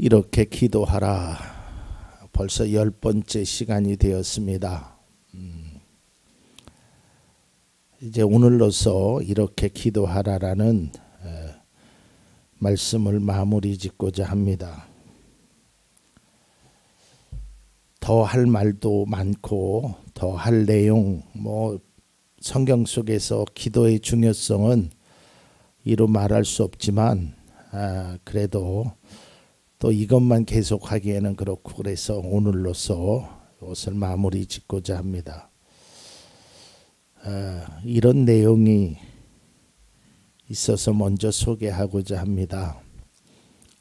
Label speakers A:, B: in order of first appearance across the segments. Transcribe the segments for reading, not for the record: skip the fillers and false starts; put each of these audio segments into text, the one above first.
A: 이렇게 기도하라. 벌써 10번째 시간이 되었습니다. 이제 오늘로서 이렇게 기도하라라는 말씀을 마무리 짓고자 합니다. 더 할 말도 많고 더 할 내용, 성경 속에서 기도의 중요성은 이루 말할 수 없지만 그래도 또 이것만 계속하기에는 그렇고, 그래서 오늘로서 이것을 마무리 짓고자 합니다. 이런 내용이 있어서 먼저 소개하고자 합니다.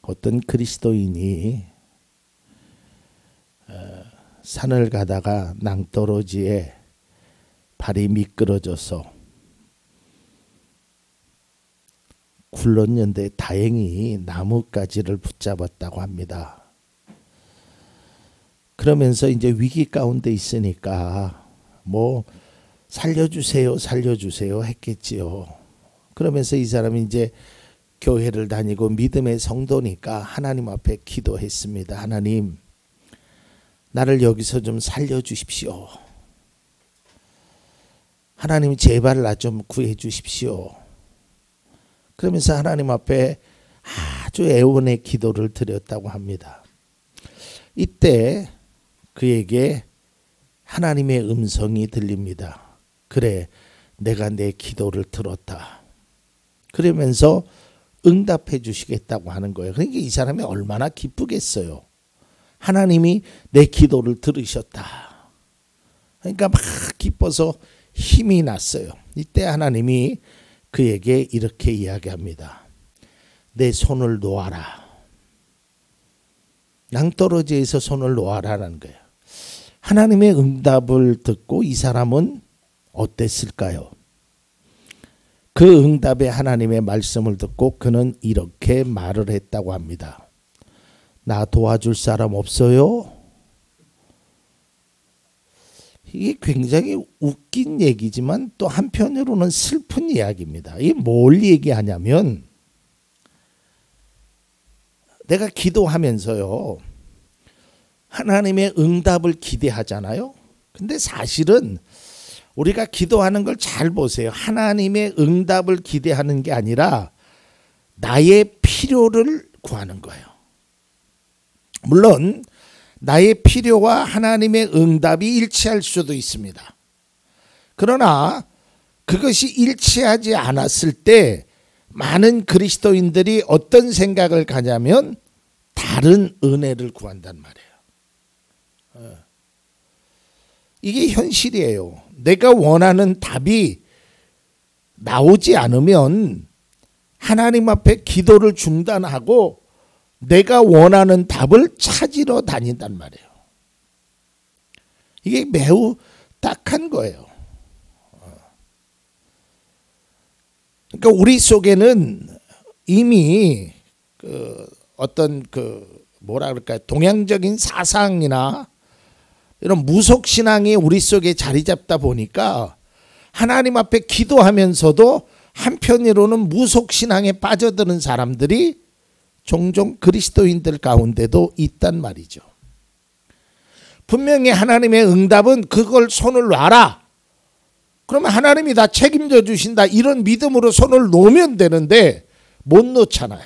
A: 어떤 그리스도인이 산을 가다가 낭떠러지에 발이 미끄러져서 굴렀는데 다행히 나뭇가지를 붙잡았다고 합니다. 그러면서 이제 위기 가운데 있으니까 살려주세요, 살려주세요 했겠지요. 그러면서 이 사람이 이제 교회를 다니고 믿음의 성도니까 하나님 앞에 기도했습니다. 하나님, 나를 여기서 좀 살려주십시오. 하나님, 제발 나 좀 구해주십시오. 그러면서 하나님 앞에 아주 애원의 기도를 드렸다고 합니다. 이때 그에게 하나님의 음성이 들립니다. 그래, 내가 내 기도를 들었다. 그러면서 응답해 주시겠다고 하는 거예요. 그러니까 이 사람이 얼마나 기쁘겠어요. 하나님이 내 기도를 들으셨다. 그러니까 막 기뻐서 힘이 났어요. 이때 하나님이 그에게 이렇게 이야기합니다. 내 손을 놓아라. 낭떠러지에서 손을 놓아라라는 거예요. 하나님의 응답을 듣고 이 사람은 어땠을까요? 그 응답에 하나님의 말씀을 듣고 그는 이렇게 말을 했다고 합니다. 나 도와줄 사람 없어요? 이게 굉장히 웃긴 얘기지만 또 한편으로는 슬픈 이야기입니다. 이게 뭘 얘기하냐면, 내가 기도하면서요, 하나님의 응답을 기대하잖아요. 근데 사실은 우리가 기도하는 걸 잘 보세요. 하나님의 응답을 기대하는 게 아니라 나의 필요를 구하는 거예요. 물론 나의 필요와 하나님의 응답이 일치할 수도 있습니다. 그러나 그것이 일치하지 않았을 때 많은 그리스도인들이 어떤 생각을 가냐면 다른 은혜를 구한단 말이에요. 이게 현실이에요. 내가 원하는 답이 나오지 않으면 하나님 앞에 기도를 중단하고 내가 원하는 답을 찾으러 다닌단 말이에요. 이게 매우 딱한 거예요. 그러니까 우리 속에는 이미 동양적인 사상이나 이런 무속신앙이 우리 속에 자리 잡다 보니까 하나님 앞에 기도하면서도 한편으로는 무속신앙에 빠져드는 사람들이 종종 그리스도인들 가운데도 있단 말이죠. 분명히 하나님의 응답은 그걸 손을 놔라. 그러면 하나님이 다 책임져 주신다. 이런 믿음으로 손을 놓으면 되는데 못 놓잖아요.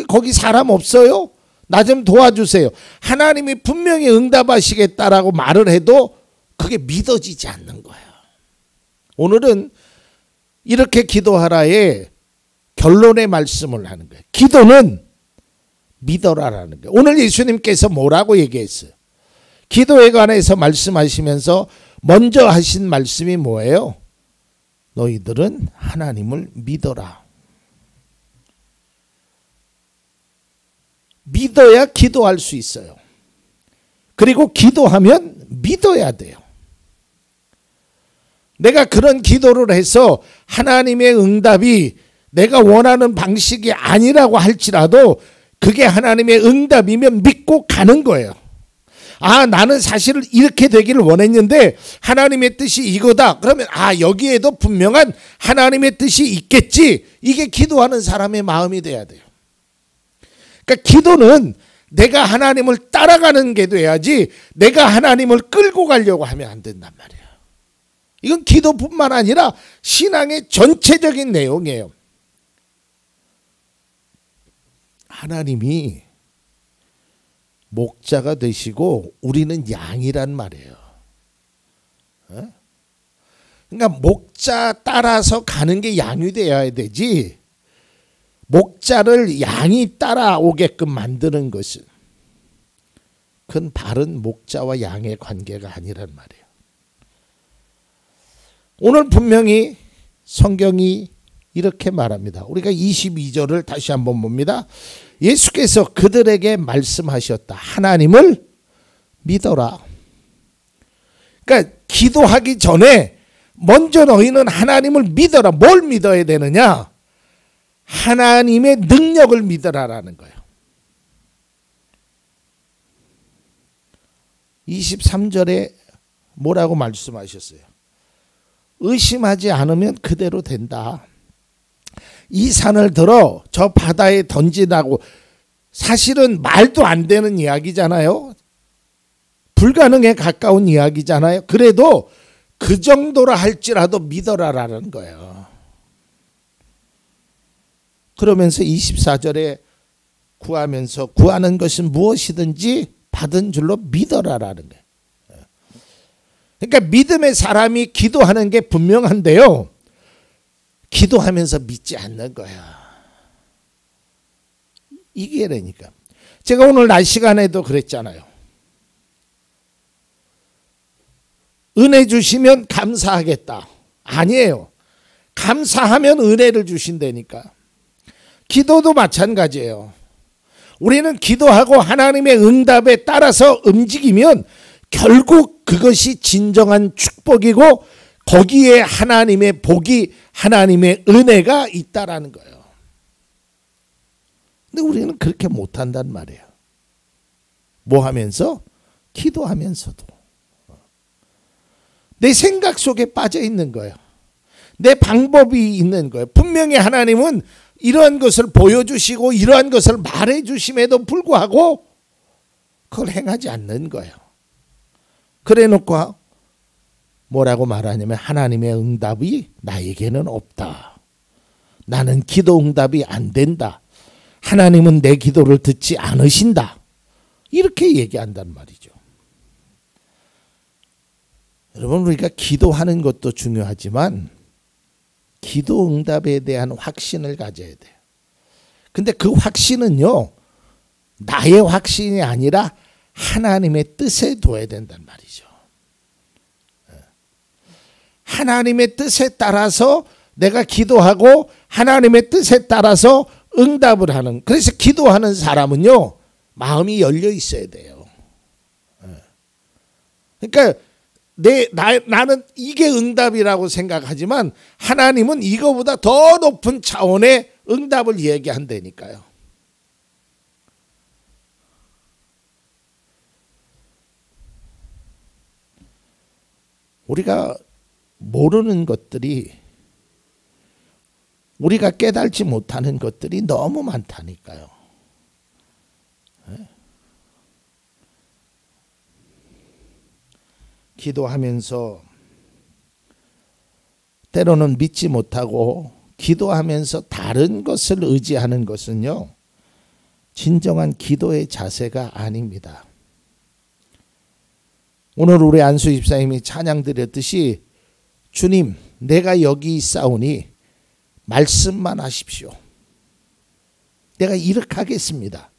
A: 거기 사람 없어요? 나 좀 도와주세요. 하나님이 분명히 응답하시겠다라고 말을 해도 그게 믿어지지 않는 거예요. 오늘은 이렇게 기도하라에 결론의 말씀을 하는 거예요. 기도는 믿어라라는 거예요. 오늘 예수님께서 뭐라고 얘기했어요? 기도에 관해서 말씀하시면서 먼저 하신 말씀이 뭐예요? 너희들은 하나님을 믿어라. 믿어야 기도할 수 있어요. 그리고 기도하면 믿어야 돼요. 내가 그런 기도를 해서 하나님의 응답이 내가 원하는 방식이 아니라고 할지라도 그게 하나님의 응답이면 믿고 가는 거예요. 나는 사실 이렇게 되기를 원했는데 하나님의 뜻이 이거다. 그러면 여기에도 분명한 하나님의 뜻이 있겠지. 이게 기도하는 사람의 마음이 돼야 돼요. 그러니까 기도는 내가 하나님을 따라가는 게 돼야지 내가 하나님을 끌고 가려고 하면 안 된단 말이에요. 이건 기도뿐만 아니라 신앙의 전체적인 내용이에요. 하나님이 목자가 되시고 우리는 양이란 말이에요. 그러니까 목자 따라서 가는 게 양이 되어야 되지, 목자를 양이 따라오게끔 만드는 것은 그건 바른 목자와 양의 관계가 아니란 말이에요. 오늘 분명히 성경이 이렇게 말합니다. 우리가 22절을 다시 한번 봅니다. 예수께서 그들에게 말씀하셨다. 하나님을 믿어라. 그러니까 기도하기 전에 먼저 너희는 하나님을 믿어라. 뭘 믿어야 되느냐? 하나님의 능력을 믿어라라는 거예요. 23절에 뭐라고 말씀하셨어요? 의심하지 않으면 그대로 된다. 이 산을 들어 저 바다에 던지라고, 사실은 말도 안 되는 이야기잖아요. 불가능에 가까운 이야기잖아요. 그래도 그 정도라 할지라도 믿어라라는 거예요. 그러면서 24절에 구하면서 구하는 것은 무엇이든지 받은 줄로 믿어라라는 거예요. 그러니까 믿음의 사람이 기도하는 게 분명한데요, 기도하면서 믿지 않는 거야. 이게 그러니까 제가 오늘 낮 시간에도 그랬잖아요. 은혜 주시면 감사하겠다. 아니에요. 감사하면 은혜를 주신다니까. 기도도 마찬가지예요. 우리는 기도하고 하나님의 응답에 따라서 움직이면 결국 그것이 진정한 축복이고 거기에 하나님의 복이, 하나님의 은혜가 있다라는 거예요. 근데 우리는 그렇게 못한단 말이에요. 뭐 하면서? 기도하면서도 내 생각 속에 빠져 있는 거예요. 내 방법이 있는 거예요. 분명히 하나님은 이러한 것을 보여주시고 이러한 것을 말해주심에도 불구하고 그걸 행하지 않는 거예요. 그래 놓고 뭐라고 말하냐면 하나님의 응답이 나에게는 없다. 나는 기도 응답이 안 된다. 하나님은 내 기도를 듣지 않으신다. 이렇게 얘기한단 말이죠. 여러분, 우리가 기도하는 것도 중요하지만 기도 응답에 대한 확신을 가져야 돼요. 근데 그 확신은요, 나의 확신이 아니라 하나님의 뜻에 둬야 된단 말이죠. 하나님의 뜻에 따라서 내가 기도하고 하나님의 뜻에 따라서 응답을 하는, 그래서 기도하는 사람은요 마음이 열려 있어야 돼요. 그러니까 나는 이게 응답이라고 생각하지만 하나님은 이거보다 더 높은 차원의 응답을 얘기한다니까요. 우리가 모르는 것들이, 우리가 깨달지 못하는 것들이 너무 많다니까요. 기도하면서 때로는 믿지 못하고 기도하면서 다른 것을 의지하는 것은요, 진정한 기도의 자세가 아닙니다. 오늘 우리 안수 집사님이 찬양 드렸듯이 주님, 내가 여기 있사오니 말씀만 하십시오. 내가 이렇게 하겠습니다.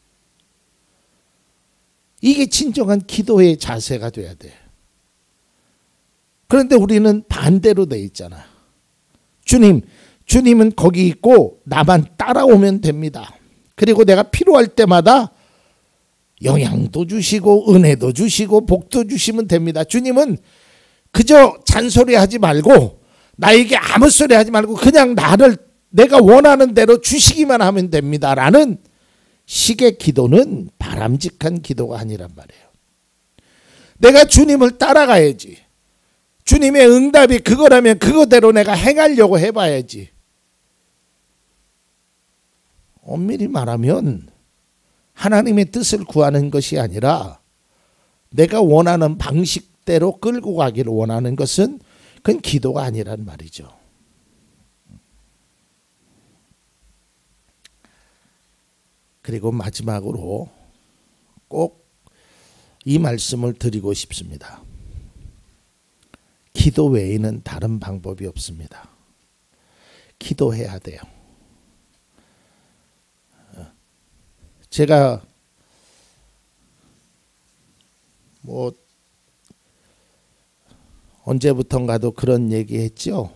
A: 이게 진정한 기도의 자세가 돼야 돼. 그런데 우리는 반대로 돼 있잖아. 주님은 거기 있고 나만 따라오면 됩니다. 그리고 내가 필요할 때마다 영향도 주시고 은혜도 주시고 복도 주시면 됩니다. 주님은 그저 잔소리하지 말고, 나에게 아무 소리 하지 말고 그냥 나를 내가 원하는 대로 주시기만 하면 됩니다 라는 식의 기도는 바람직한 기도가 아니란 말이에요. 내가 주님을 따라가야지. 주님의 응답이 그거라면 그거대로 내가 행하려고 해봐야지. 엄밀히 말하면 하나님의 뜻을 구하는 것이 아니라 내가 원하는 방식대로 끌고 가기를 원하는 것은 그건 기도가 아니란 말이죠. 그리고 마지막으로 꼭 이 말씀을 드리고 싶습니다. 기도 외에는 다른 방법이 없습니다. 기도해야 돼요. 제가 언제부턴가도 그런 얘기 했죠.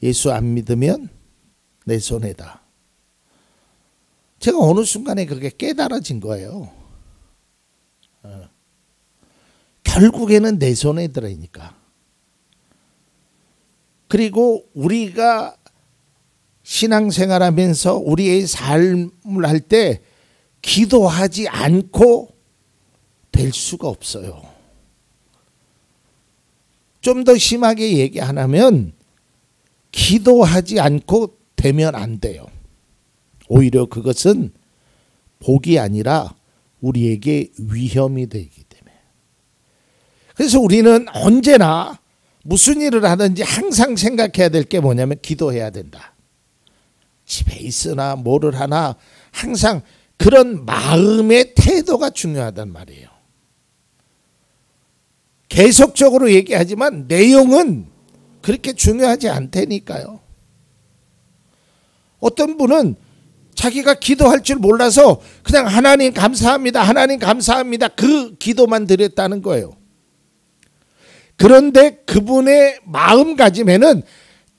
A: 예수 안 믿으면 내 손해다. 제가 어느 순간에 그게 깨달아진 거예요. 결국에는 내 손에 들어있으니까. 그리고 우리가 신앙생활하면서 우리의 삶을 할 때 기도하지 않고 될 수가 없어요. 좀 더 심하게 얘기하면 기도하지 않고 되면 안 돼요. 오히려 그것은 복이 아니라 우리에게 위험이 되기 때문에. 그래서 우리는 언제나 무슨 일을 하든지 항상 생각해야 될 게 뭐냐면 기도해야 된다. 집에 있으나 뭐를 하나 항상 그런 마음의 태도가 중요하단 말이에요. 계속적으로 얘기하지만 내용은 그렇게 중요하지 않다니까요. 어떤 분은 자기가 기도할 줄 몰라서 그냥 하나님 감사합니다. 하나님 감사합니다. 그 기도만 드렸다는 거예요. 그런데 그분의 마음가짐에는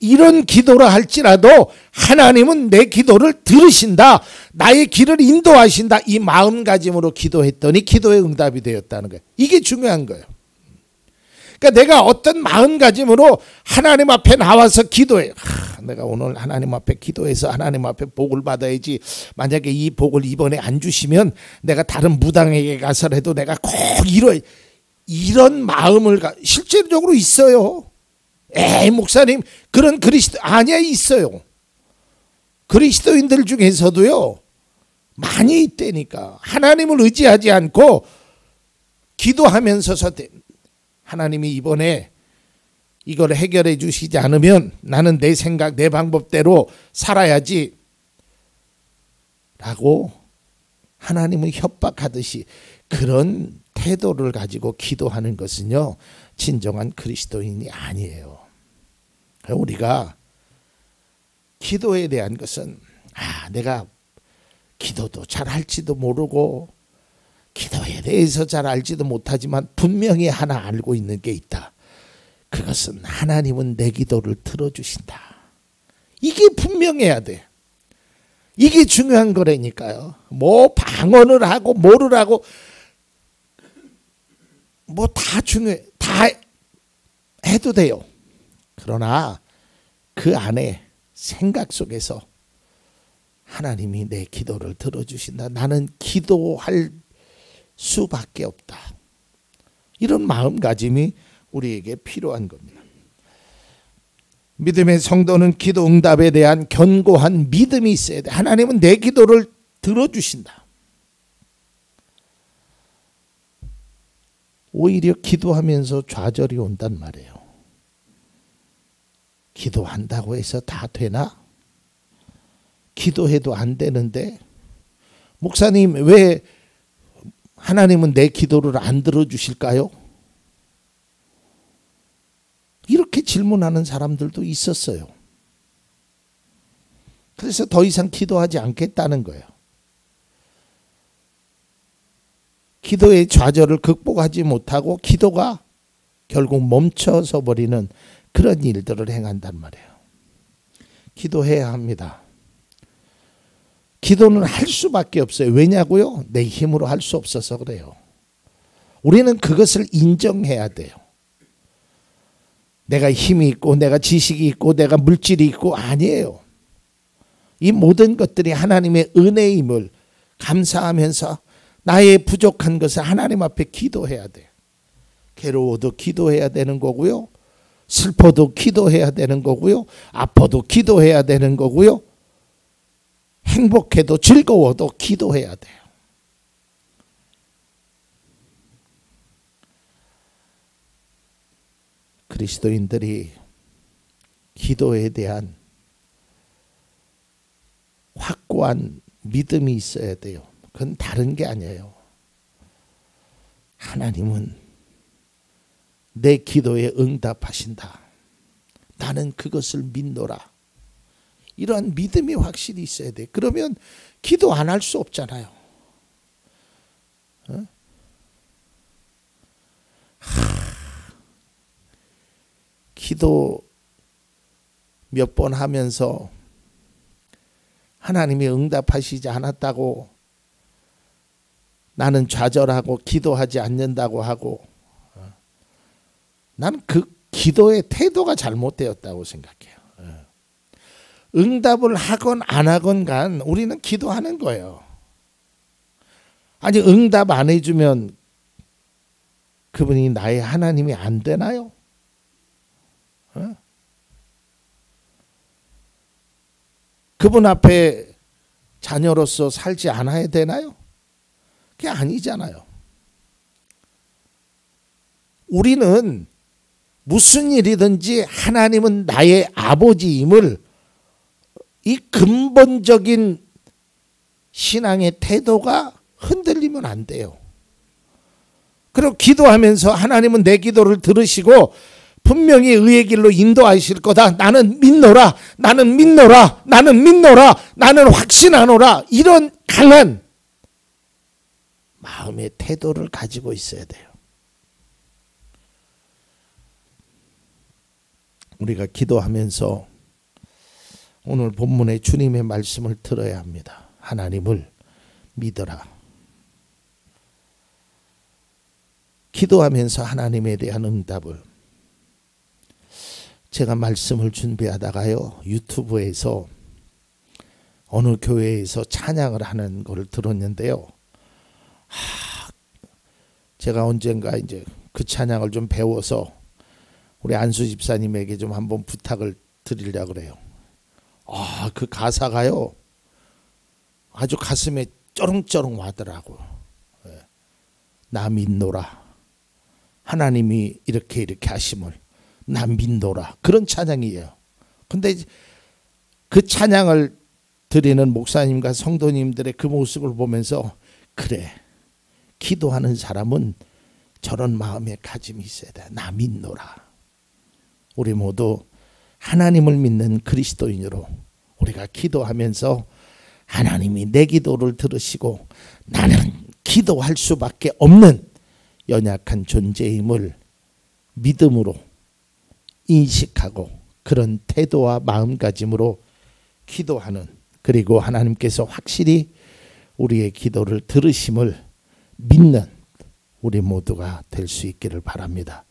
A: 이런 기도를 할지라도 하나님은 내 기도를 들으신다. 나의 길을 인도하신다. 이 마음가짐으로 기도했더니 기도의 응답이 되었다는 거예요. 이게 중요한 거예요. 그러니까 내가 어떤 마음가짐으로 하나님 앞에 나와서 기도해. 내가 오늘 하나님 앞에 기도해서 하나님 앞에 복을 받아야지. 만약에 이 복을 이번에 안 주시면 내가 다른 무당에게 가서라도 내가 꼭 이런 마음을 실제적으로 있어요. 에이 목사님 그런 그리스도 아니야 있어요. 그리스도인들 중에서도요 많이 있다니까. 하나님을 의지하지 않고 기도하면서 하나님이 이번에 이걸 해결해 주시지 않으면 나는 내 생각 내 방법대로 살아야지 라고 하나님을 협박하듯이 그런 태도를 가지고 기도하는 것은요 진정한 그리스도인이 아니에요. 우리가 기도에 대한 것은 내가 기도도 잘 할지도 모르고 기도에 대해서 잘 알지도 못하지만 분명히 하나 알고 있는 게 있다. 그것은 하나님은 내 기도를 들어주신다. 이게 분명해야 돼. 이게 중요한 거라니까요. 뭐 방언을 하고 뭐를 하고 뭐 다 중요해. 다 해도 돼요. 그러나 그 안에 생각 속에서 하나님이 내 기도를 들어주신다. 나는 기도할 수밖에 없다. 이런 마음가짐이 우리에게 필요한 겁니다. 믿음의 성도는 기도 응답에 대한 견고한 믿음이 있어야 돼. 하나님은 내 기도를 들어주신다. 오히려 기도하면서 좌절이 온단 말이에요. 기도한다고 해서 다 되나? 기도해도 안 되는데 목사님 왜 하나님은 내 기도를 안 들어주실까요? 이렇게 질문하는 사람들도 있었어요. 그래서 더 이상 기도하지 않겠다는 거예요. 기도의 좌절을 극복하지 못하고 기도가 결국 멈춰서 버리는 그런 일들을 행한단 말이에요. 기도해야 합니다. 기도는 할 수밖에 없어요. 왜냐고요? 내 힘으로 할 수 없어서 그래요. 우리는 그것을 인정해야 돼요. 내가 힘이 있고 내가 지식이 있고 내가 물질이 있고 아니에요. 이 모든 것들이 하나님의 은혜임을 감사하면서 나의 부족한 것을 하나님 앞에 기도해야 돼요. 괴로워도 기도해야 되는 거고요. 슬퍼도 기도해야 되는 거고요. 아파도 기도해야 되는 거고요. 행복해도 즐거워도 기도해야 돼요. 그리스도인들이 기도에 대한 확고한 믿음이 있어야 돼요. 그건 다른 게 아니에요. 하나님은 내 기도에 응답하신다. 나는 그것을 믿노라. 이러한 믿음이 확실히 있어야 돼. 그러면 기도 안 할 수 없잖아요. 기도 몇 번 하면서 하나님이 응답하시지 않았다고 나는 좌절하고 기도하지 않는다고 하고, 나는 그 기도의 태도가 잘못되었다고 생각해요. 응답을 하건 안 하건 간 우리는 기도하는 거예요. 아니 응답 안 해주면 그분이 나의 하나님이 안 되나요? 그분 앞에 자녀로서 살지 않아야 되나요? 그게 아니잖아요. 우리는 무슨 일이든지 하나님은 나의 아버지임을, 이 근본적인 신앙의 태도가 흔들리면 안 돼요. 그리고 기도하면서 하나님은 내 기도를 들으시고 분명히 의의 길로 인도하실 거다. 나는 믿노라. 나는 믿노라. 나는 믿노라. 나는 확신하노라. 이런 강한 마음의 태도를 가지고 있어야 돼요. 우리가 기도하면서 오늘 본문의 주님의 말씀을 들어야 합니다. 하나님을 믿어라. 기도하면서 하나님에 대한 응답을, 제가 말씀을 준비하다가요, 유튜브에서 어느 교회에서 찬양을 하는 걸 들었는데요. 제가 언젠가 이제 그 찬양을 좀 배워서 우리 안수 집사님에게 좀 한번 부탁을 드리려고 그래요. 그 가사가요, 아주 가슴에 쩌렁쩌렁 와더라고. 나 믿노라. 하나님이 이렇게 하심을 나 믿노라. 그런 찬양이에요. 근데 그 찬양을 드리는 목사님과 성도님들의 그 모습을 보면서, 그래, 기도하는 사람은 저런 마음의 가짐이 있어야 돼. 나 믿노라. 우리 모두 하나님을 믿는 그리스도인으로 우리가 기도하면서 하나님이 내 기도를 들으시고 나는 기도할 수밖에 없는 연약한 존재임을 믿음으로 인식하고 그런 태도와 마음가짐으로 기도하는, 그리고 하나님께서 확실히 우리의 기도를 들으심을 믿는 우리 모두가 될 수 있기를 바랍니다.